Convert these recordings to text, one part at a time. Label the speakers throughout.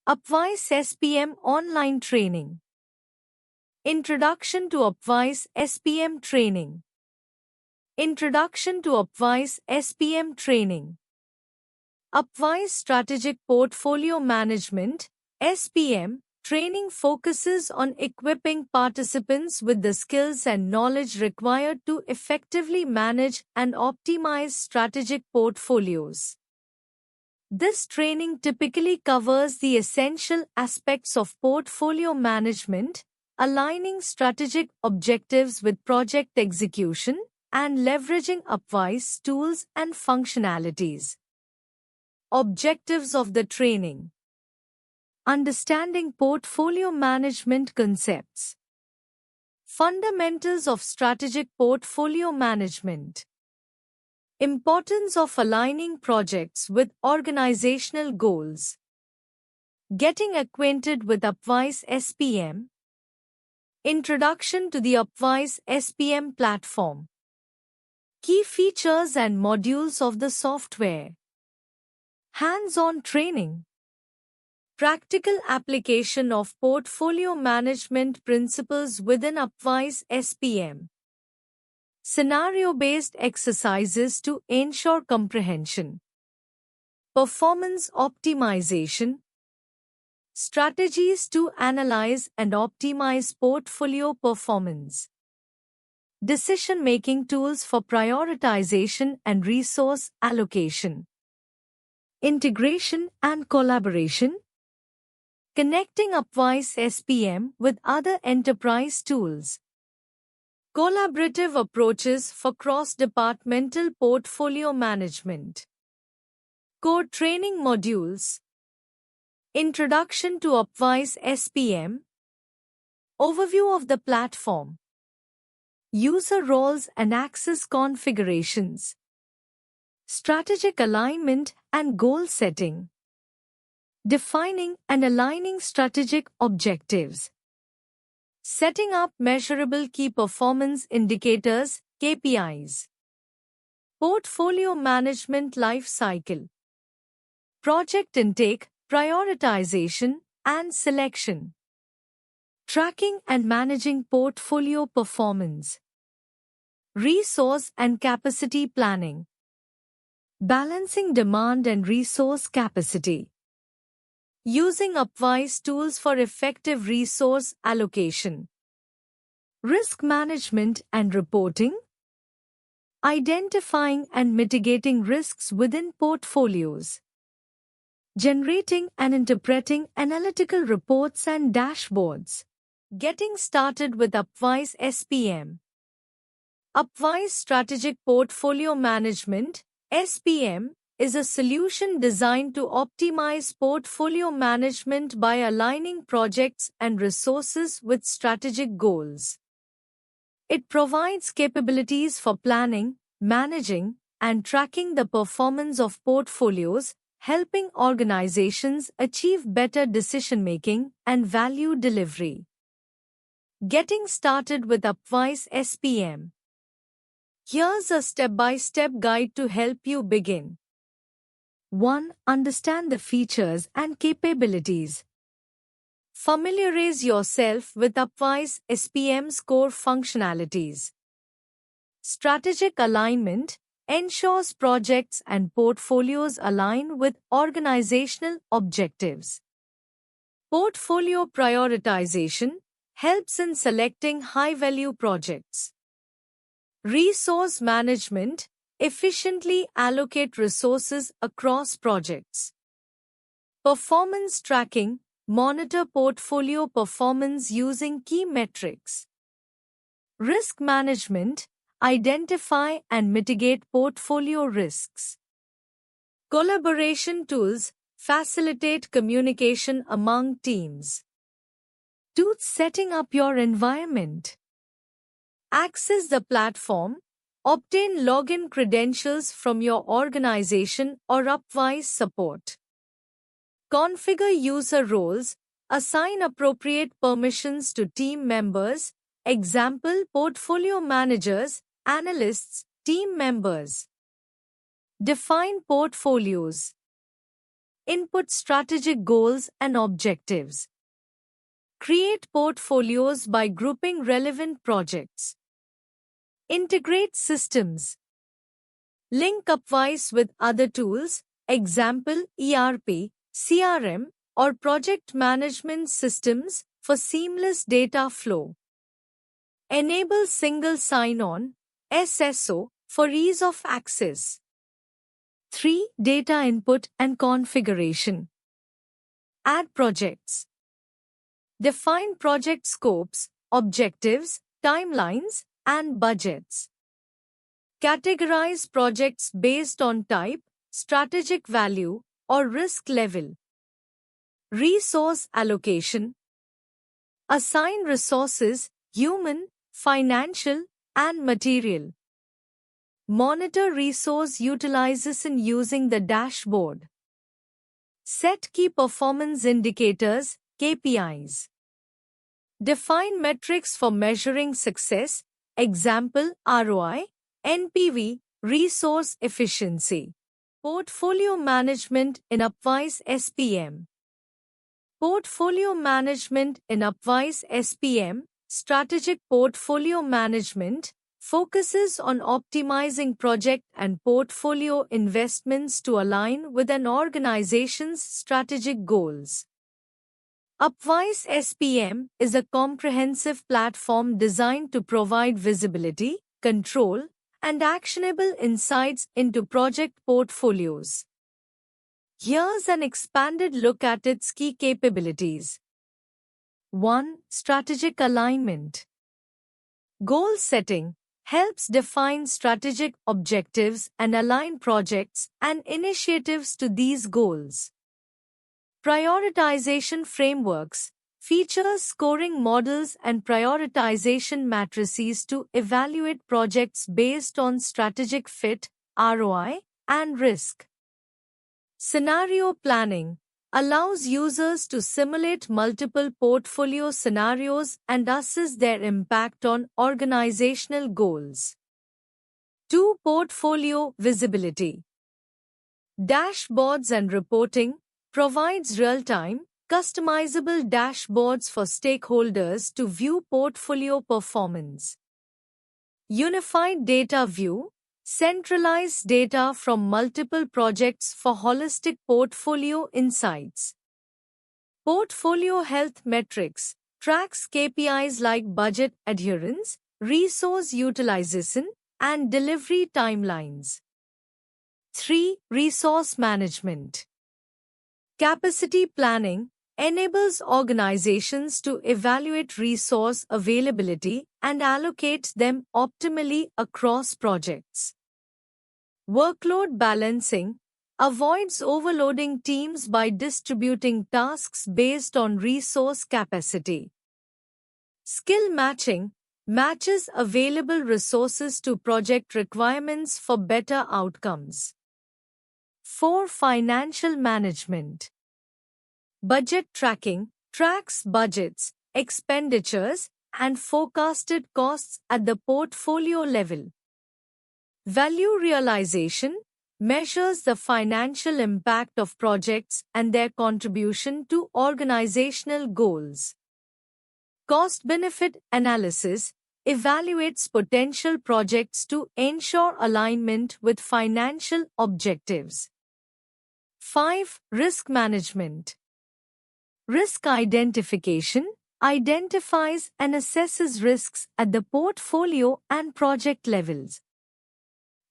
Speaker 1: Upwise SPM Online Training. Introduction to Upwise SPM Training. Introduction to Upwise SPM Training. Upwise Strategic Portfolio Management (SPM) training focuses on equipping participants with the skills and knowledge required to effectively manage and optimize strategic portfolios. This training typically covers the essential aspects of portfolio management, aligning strategic objectives with project execution, and leveraging Upwise tools and functionalities. Objectives of the training: understanding portfolio management concepts, fundamentals of strategic portfolio management, importance of aligning projects with organizational goals, getting acquainted with Upwise SPM, introduction to the Upwise SPM platform, key features and modules of the software, hands-on training, practical application of portfolio management principles within Upwise SPM, scenario-based exercises to ensure comprehension, performance optimization, strategies to analyze and optimize portfolio performance, decision-making tools for prioritization and resource allocation, integration and collaboration, connecting Upwise SPM with other enterprise tools, collaborative approaches for cross-departmental portfolio management, core training modules, introduction to Upwise SPM, overview of the platform, user roles and access configurations, strategic alignment and goal setting, defining and aligning strategic objectives, setting up measurable key performance indicators (KPIs), portfolio management life cycle, project intake, prioritization, and selection, tracking and managing portfolio performance, resource and capacity planning, balancing demand and resource capacity, using Upwise tools for effective resource allocation, risk management and reporting, identifying and mitigating risks within portfolios, generating and interpreting analytical reports and dashboards. Getting started with Upwise SPM. Upwise Strategic Portfolio Management (SPM) is a solution designed to optimize portfolio management by aligning projects and resources with strategic goals. It provides capabilities for planning, managing, and tracking the performance of portfolios, helping organizations achieve better decision-making and value delivery. Getting started with Upwise SPM. Here's a step-by-step guide to help you begin. 1. Understand the features and capabilities. Familiarize yourself with Upwise SPM's core functionalities. Strategic alignment ensures projects and portfolios align with organizational objectives. Portfolio prioritization helps in selecting high-value projects. Resource management efficiently allocate resources across projects. Performance tracking monitor portfolio performance using key metrics. Risk management identify and mitigate portfolio risks. Collaboration tools facilitate communication among teams. 2. Setting up your environment. Access the platform. Obtain login credentials from your organization or Upwise support. Configure user roles. Assign appropriate permissions to team members, example portfolio managers, analysts, team members. Define portfolios. Input strategic goals and objectives. Create portfolios by grouping relevant projects. Integrate systems. Link Upwise with other tools, example ERP, CRM, or project management systems for seamless data flow. Enable single sign-on, SSO, for ease of access. 3. Data input and configuration. Add projects. Define project scopes, objectives, timelines, and budgets. Categorize projects based on type, strategic value, or risk level. Resource allocation. Assign resources, human, financial, and material. Monitor resource utilization using the dashboard. Set key performance indicators, KPIs. Define metrics for measuring success, example ROI, NPV, resource efficiency. Portfolio management in Upwise SPM. Portfolio management in Upwise SPM, strategic portfolio management, focuses on optimizing project and portfolio investments to align with an organization's strategic goals. Upwise SPM is a comprehensive platform designed to provide visibility, control, and actionable insights into project portfolios. Here's an expanded look at its key capabilities. 1. Strategic alignment. Goal setting helps define strategic objectives and align projects and initiatives to these goals. Prioritization frameworks features scoring models and prioritization matrices to evaluate projects based on strategic fit, ROI, and risk. Scenario planning allows users to simulate multiple portfolio scenarios and assess their impact on organizational goals. 2. Portfolio visibility. Dashboards and reporting provides real-time, customizable dashboards for stakeholders to view portfolio performance. Unified data view centralized data from multiple projects for holistic portfolio insights. Portfolio health metrics tracks KPIs like budget adherence, resource utilization, and delivery timelines. 3. Resource management. Capacity planning enables organizations to evaluate resource availability and allocate them optimally across projects. Workload balancing avoids overloading teams by distributing tasks based on resource capacity. Skill matching matches available resources to project requirements for better outcomes. 4. Financial management. Budget tracking tracks budgets, expenditures, and forecasted costs at the portfolio level. Value realization measures the financial impact of projects and their contribution to organizational goals. Cost-benefit analysis evaluates potential projects to ensure alignment with financial objectives. 5. Risk management. Risk identification identifies and assesses risks at the portfolio and project levels.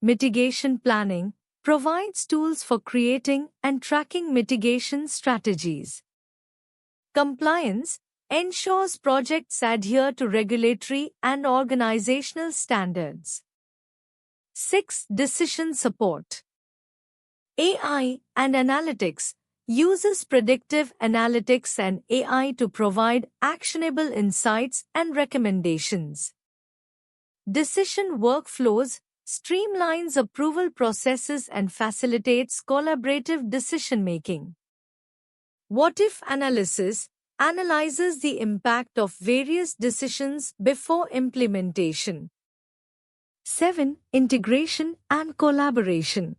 Speaker 1: Mitigation planning provides tools for creating and tracking mitigation strategies. Compliance ensures projects adhere to regulatory and organizational standards. 6. Decision support. AI and analytics uses predictive analytics and AI to provide actionable insights and recommendations. Decision workflows streamlines approval processes and facilitates collaborative decision-making. What-if analysis analyzes the impact of various decisions before implementation. 7. Integration and collaboration.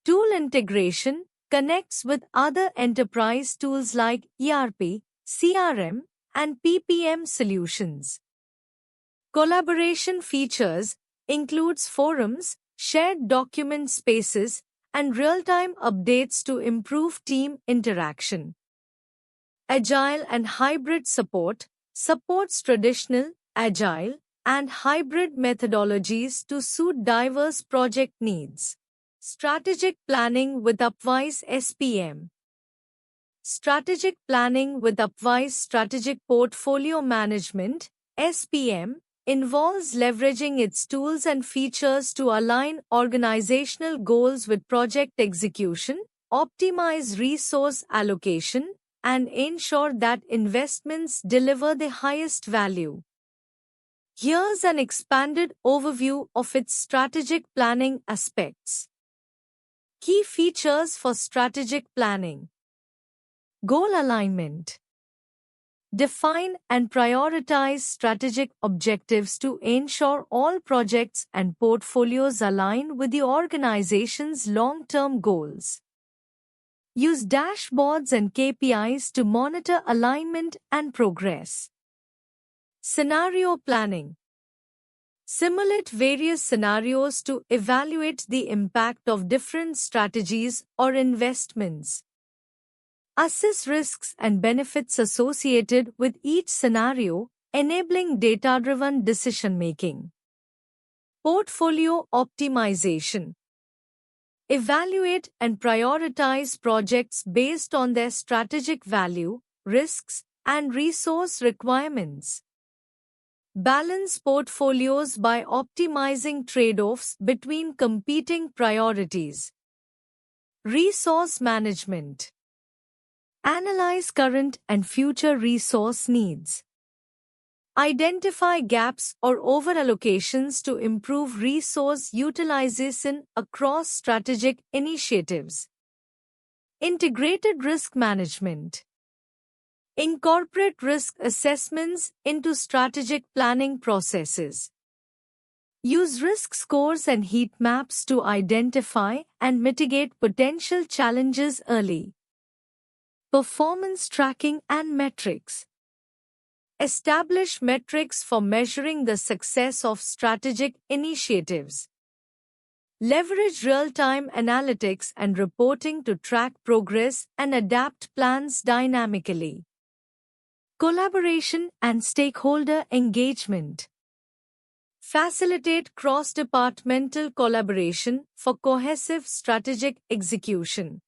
Speaker 1: Tool integration connects with other enterprise tools like ERP, CRM, and PPM solutions. Collaboration features includes forums, shared document spaces, and real-time updates to improve team interaction. Agile and hybrid support supports traditional, agile, and hybrid methodologies to suit diverse project needs. Strategic planning with Upwise SPM. Strategic planning with Upwise Strategic Portfolio Management (SPM) involves leveraging its tools and features to align organizational goals with project execution, optimize resource allocation, and ensure that investments deliver the highest value. Here's an expanded overview of its strategic planning aspects. Key features for strategic planning. Goal alignment. Define and prioritize strategic objectives to ensure all projects and portfolios align with the organization's long-term goals. Use dashboards and KPIs to monitor alignment and progress. Scenario planning. Simulate various scenarios to evaluate the impact of different strategies or investments. Assess risks and benefits associated with each scenario, enabling data-driven decision-making. Portfolio optimization. Evaluate and prioritize projects based on their strategic value, risks, and resource requirements. Balance portfolios by optimizing trade-offs between competing priorities. Resource management. Analyze current and future resource needs. Identify gaps or overallocations to improve resource utilization across strategic initiatives. Integrated risk management. Incorporate risk assessments into strategic planning processes. Use risk scores and heat maps to identify and mitigate potential challenges early. Performance tracking and metrics. Establish metrics for measuring the success of strategic initiatives. Leverage real-time analytics and reporting to track progress and adapt plans dynamically. Collaboration and stakeholder engagement. Facilitate cross-departmental collaboration for cohesive strategic execution.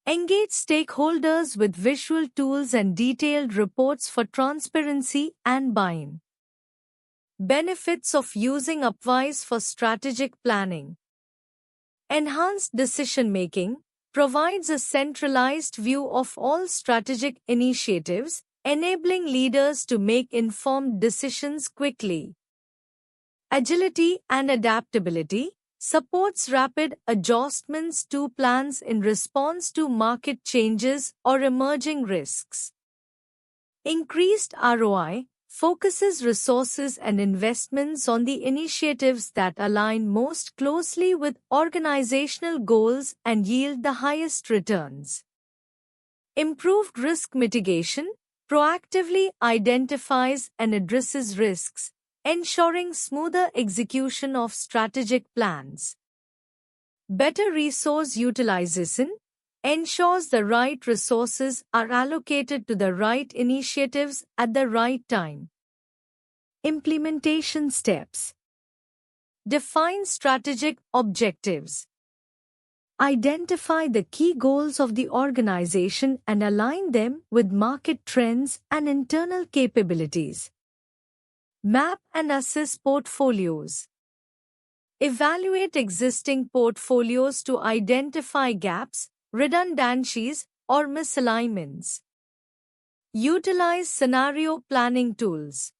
Speaker 1: Engage stakeholders with visual tools and detailed reports for transparency and buy-in. Benefits of using Upwise for strategic planning. Enhanced decision-making provides a centralized view of all strategic initiatives, enabling leaders to make informed decisions quickly. Agility and adaptability supports rapid adjustments to plans in response to market changes or emerging risks. Increased ROI focuses resources and investments on the initiatives that align most closely with organizational goals and yield the highest returns. Improved risk mitigation proactively identifies and addresses risks, ensuring smoother execution of strategic plans. Better resource utilization ensures the right resources are allocated to the right initiatives at the right time. Implementation steps. Define strategic objectives. Identify the key goals of the organization and align them with market trends and internal capabilities. Map and assess portfolios. Evaluate existing portfolios to identify gaps, redundancies, or misalignments. Utilize scenario planning tools.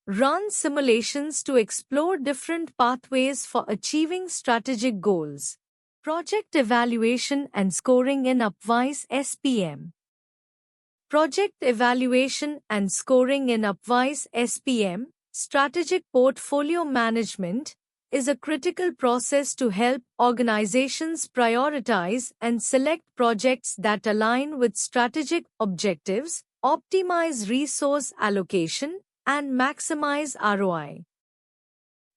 Speaker 1: Run simulations to explore different pathways for achieving strategic goals. Project evaluation and scoring in Upwise SPM. Project evaluation and scoring in Upwise SPM, Strategic Portfolio Management, is a critical process to help organizations prioritize and select projects that align with strategic objectives, optimize resource allocation, and maximize ROI.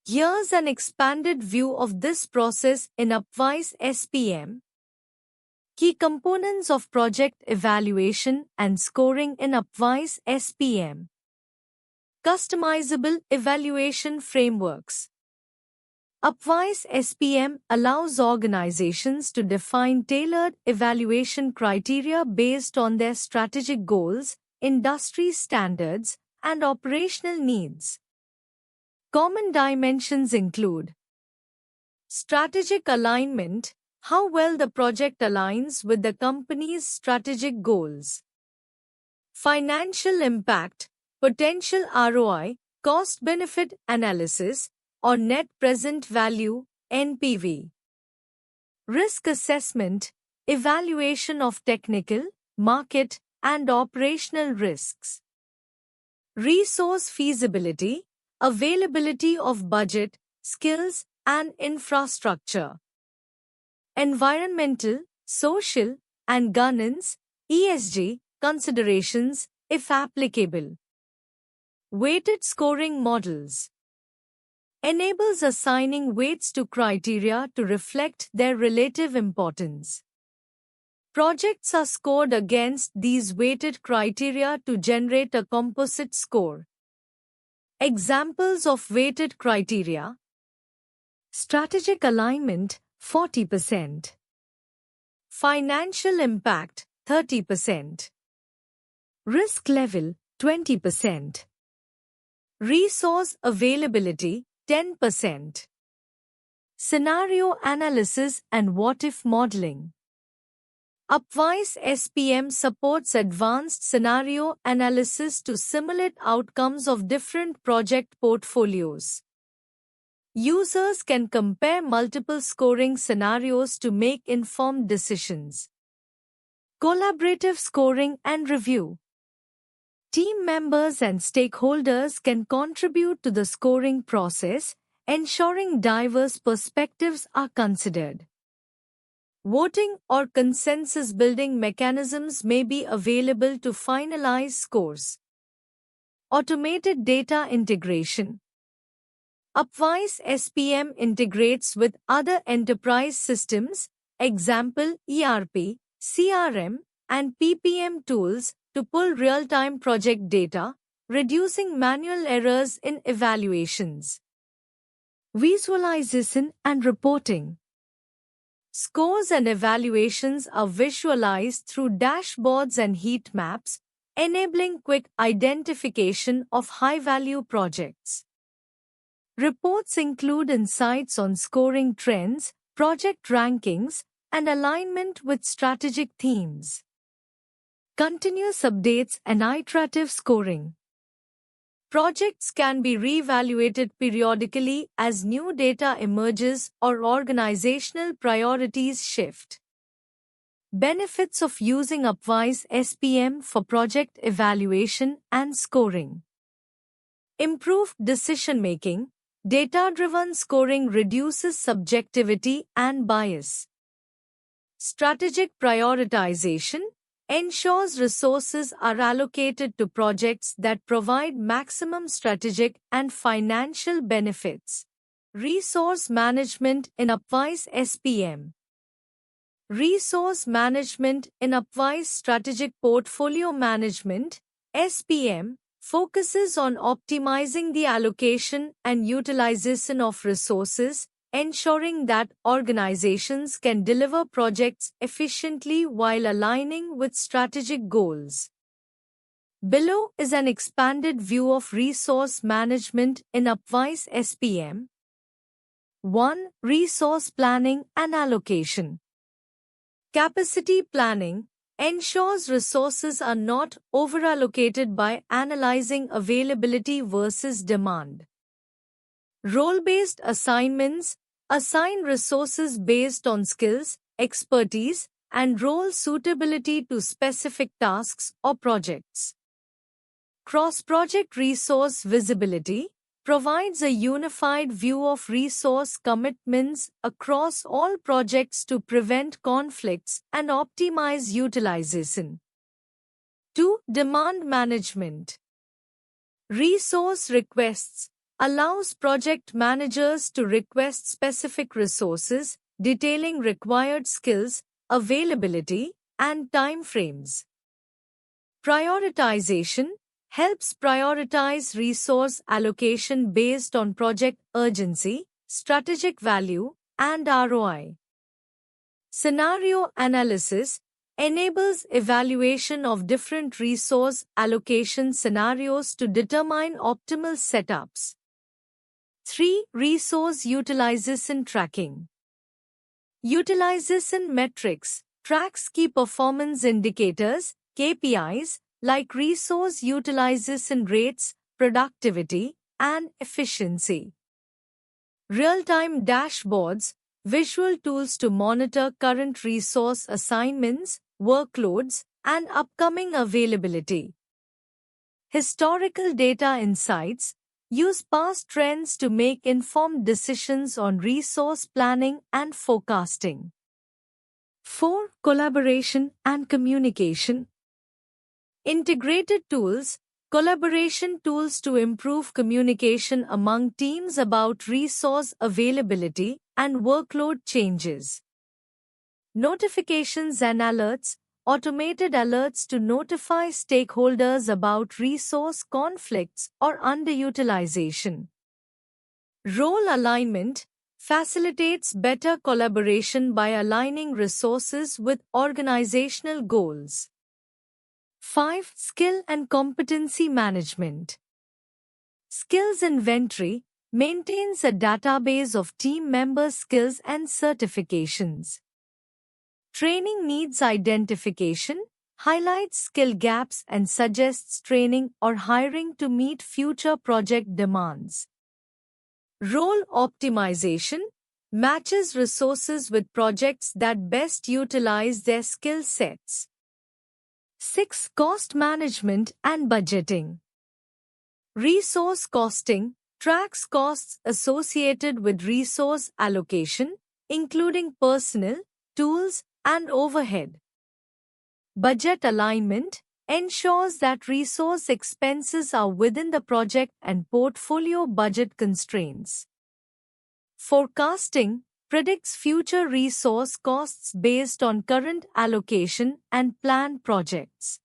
Speaker 1: Here's an expanded view of this process in Upwise SPM. Key components of project evaluation and scoring in Upwise SPM. Customizable evaluation frameworks. Upwise SPM allows organizations to define tailored evaluation criteria based on their strategic goals, industry standards, and operational needs. Common dimensions include strategic alignment, how well the project aligns with the company's strategic goals. Financial impact, potential ROI, cost-benefit analysis, or net present value, NPV. Risk assessment, evaluation of technical, market, and operational risks. Resource feasibility, availability of budget, skills, and infrastructure. Environmental, social, and governance, ESG, considerations, if applicable. Weighted scoring models. Enables assigning weights to criteria to reflect their relative importance. Projects are scored against these weighted criteria to generate a composite score. Examples of weighted criteria. Strategic alignment, 40%. Financial impact, 30%. Risk level, 20%. Resource availability, 10%. Scenario analysis and what-if modeling. Upwise SPM supports advanced scenario analysis to simulate outcomes of different project portfolios. Users can compare multiple scoring scenarios to make informed decisions. Collaborative scoring and review. Team members and stakeholders can contribute to the scoring process, ensuring diverse perspectives are considered. Voting or consensus-building mechanisms may be available to finalize scores. Automated data integration. Upwise SPM integrates with other enterprise systems, example ERP, CRM, and PPM tools, to pull real-time project data, reducing manual errors in evaluations. Visualization and reporting. Scores and evaluations are visualized through dashboards and heat maps, enabling quick identification of high-value projects. Reports include insights on scoring trends, project rankings, and alignment with strategic themes. Continuous updates and iterative scoring. Projects can be reevaluated periodically as new data emerges or organizational priorities shift. Benefits of using Upwise SPM for project evaluation and scoring. Improved decision-making. Data-driven scoring reduces subjectivity and bias. Strategic prioritization ensures resources are allocated to projects that provide maximum strategic and financial benefits. Resource management in Upwise SPM. Resource management in Upwise Strategic Portfolio Management, SPM, focuses on optimizing the allocation and utilization of resources, ensuring that organizations can deliver projects efficiently while aligning with strategic goals. Below is an expanded view of resource management in Upwise SPM. 1. Resource planning and allocation. Capacity planning ensures resources are not overallocated by analyzing availability versus demand. Role-based assignments assign resources based on skills, expertise, and role suitability to specific tasks or projects. Cross-project resource visibility provides a unified view of resource commitments across all projects to prevent conflicts and optimize utilization. 2. Demand management. Resource requests allows project managers to request specific resources, detailing required skills, availability, and timeframes. Prioritization helps prioritize resource allocation based on project urgency, strategic value, and ROI. Scenario analysis enables evaluation of different resource allocation scenarios to determine optimal setups. 3. Resource utilization tracking. Utilization metrics tracks key performance indicators, KPIs, like resource utilization rates, productivity, and efficiency. Real-time dashboards, visual tools to monitor current resource assignments, workloads, and upcoming availability. Historical data insights use past trends to make informed decisions on resource planning and forecasting. 4. Collaboration and communication. Integrated tools, collaboration tools to improve communication among teams about resource availability and workload changes. Notifications and alerts, automated alerts to notify stakeholders about resource conflicts or underutilization. Role alignment facilitates better collaboration by aligning resources with organizational goals. 5. Skill and competency management. Skills inventory maintains a database of team members' skills and certifications. Training needs identification, highlights skill gaps and suggests training or hiring to meet future project demands. Role optimization matches resources with projects that best utilize their skill sets. 6. Cost management and budgeting. Resource costing tracks costs associated with resource allocation, including personnel, tools, and overhead. Budget alignment ensures that resource expenses are within the project and portfolio budget constraints. Forecasting predicts future resource costs based on current allocation and planned projects.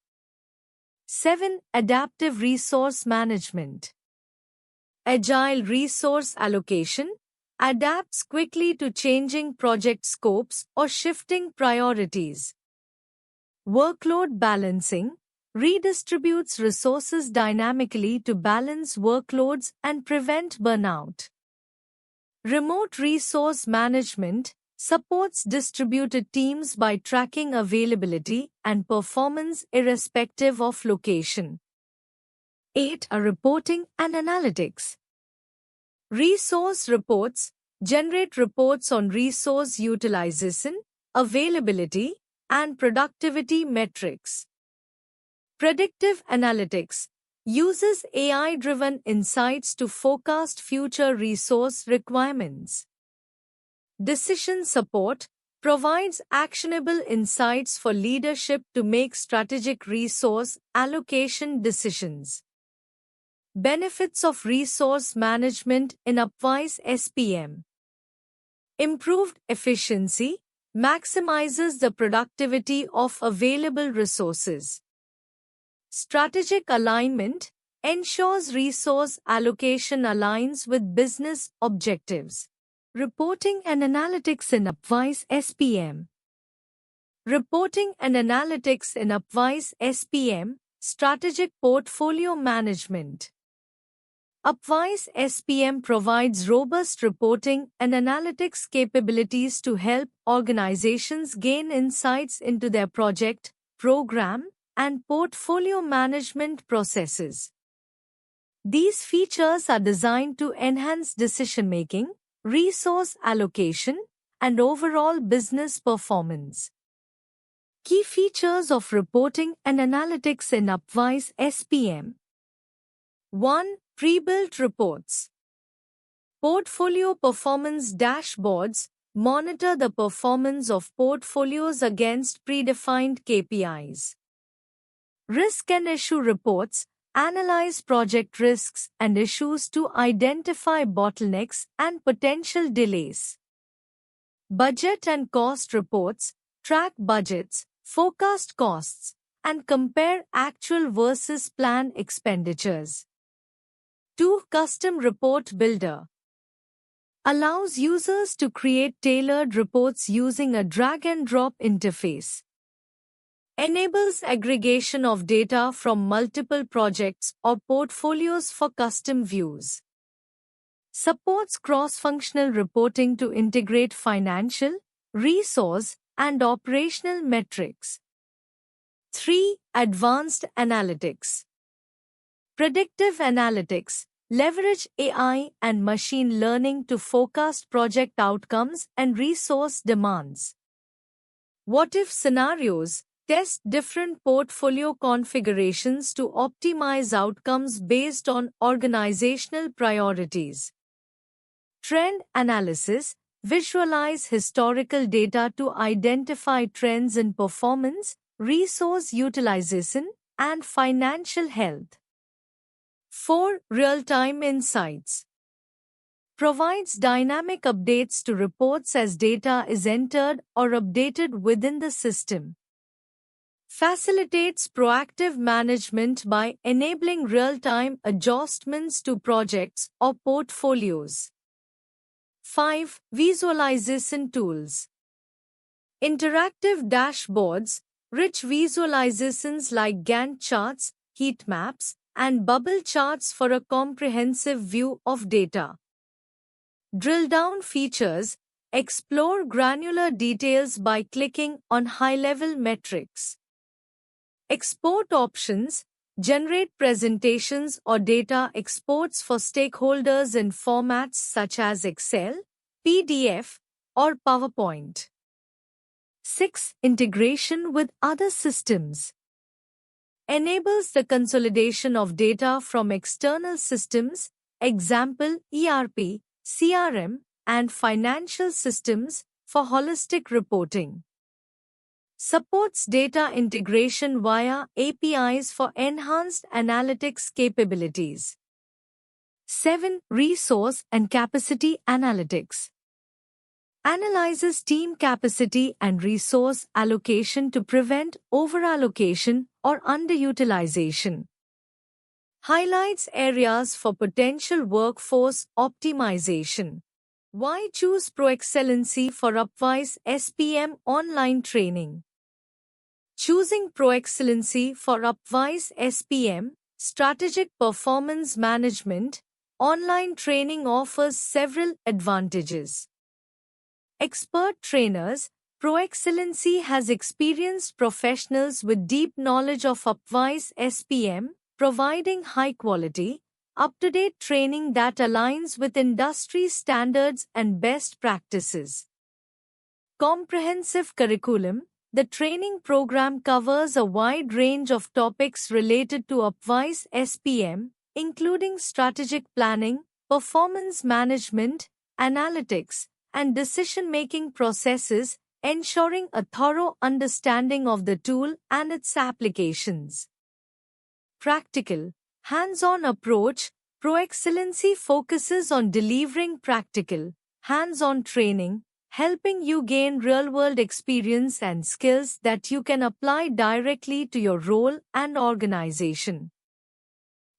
Speaker 1: 7. Adaptive resource management. Agile resource allocation adapts quickly to changing project scopes or shifting priorities. Workload balancing redistributes resources dynamically to balance workloads and prevent burnout. Remote resource management supports distributed teams by tracking availability and performance irrespective of location. 8. Reporting and analytics. Resource reports generate reports on resource utilization, availability, and productivity metrics. Predictive analytics uses AI-driven insights to forecast future resource requirements. Decision support provides actionable insights for leadership to make strategic resource allocation decisions. Benefits of resource management in Upwise SPM. Improved efficiency maximizes the productivity of available resources. Strategic alignment ensures resource allocation aligns with business objectives. Reporting and analytics in Upwise SPM. Reporting and analytics in Upwise SPM, strategic portfolio management. Upwise SPM provides robust reporting and analytics capabilities to help organizations gain insights into their project, program, and portfolio management processes. These features are designed to enhance decision-making, resource allocation, and overall business performance. Key features of reporting and analytics in Upwise SPM. 1. Pre-built reports. Portfolio performance dashboards monitor the performance of portfolios against predefined KPIs. Risk and issue reports analyze project risks and issues to identify bottlenecks and potential delays. Budget and cost reports track budgets, forecast costs, and compare actual versus planned expenditures. 2. Custom Report Builder allows users to create tailored reports using a drag-and-drop interface. Enables aggregation of data from multiple projects or portfolios for custom views. Supports cross-functional reporting to integrate financial, resource, and operational metrics. 3. Advanced Analytics. Predictive Analytics leverage AI and machine learning to forecast project outcomes and resource demands. What-if scenarios test different portfolio configurations to optimize outcomes based on organizational priorities. Trend Analysis visualize historical data to identify trends in performance, resource utilization, and financial health. 4. Real-time Insights provides dynamic updates to reports as data is entered or updated within the system. Facilitates proactive management by enabling real-time adjustments to projects or portfolios. 5. Visualization Tools. Interactive dashboards, rich visualizations like Gantt charts, heat maps, and bubble charts for a comprehensive view of data. Drill-down features explore granular details by clicking on high-level metrics. Export options generate presentations or data exports for stakeholders in formats such as Excel, PDF, or PowerPoint. 6. Integration with other systems enables the consolidation of data from external systems, example ERP, CRM, and financial systems for holistic reporting. Supports data integration via APIs for enhanced analytics capabilities. 7. Resource and Capacity Analytics analyzes team capacity and resource allocation to prevent overallocation or underutilization. Highlights areas for potential workforce optimization. Why choose ProExcellency for Upwise SPM online training? Choosing ProExcellency for Upwise SPM, Strategic Performance Management, online training offers several advantages. Expert trainers, ProExcellency has experienced professionals with deep knowledge of Upwise SPM, providing high-quality, up-to-date training that aligns with industry standards and best practices. Comprehensive curriculum. The training program covers a wide range of topics related to Upwise SPM, including strategic planning, performance management, analytics, and decision-making processes, ensuring a thorough understanding of the tool and its applications. Practical, hands-on approach. ProExcellency focuses on delivering practical, hands-on training, helping you gain real-world experience and skills that you can apply directly to your role and organization.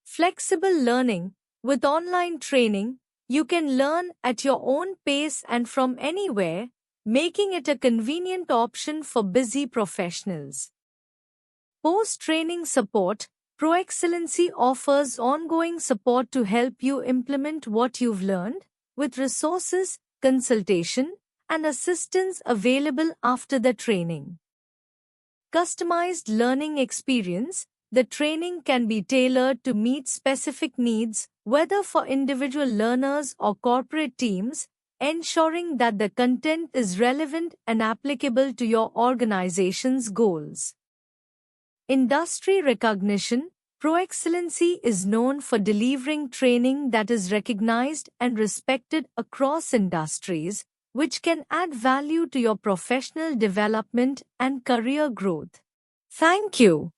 Speaker 1: Flexible learning. With online training, you can learn at your own pace and from anywhere, making it a convenient option for busy professionals. Post-training support. ProExcellency offers ongoing support to help you implement what you've learned, with resources, consultation, and assistance available after the training. Customized learning experience. The training can be tailored to meet specific needs, whether for individual learners or corporate teams, ensuring that the content is relevant and applicable to your organization's goals. Industry recognition. ProExcellency is known for delivering training that is recognized and respected across industries, which can add value to your professional development and career growth. Thank you.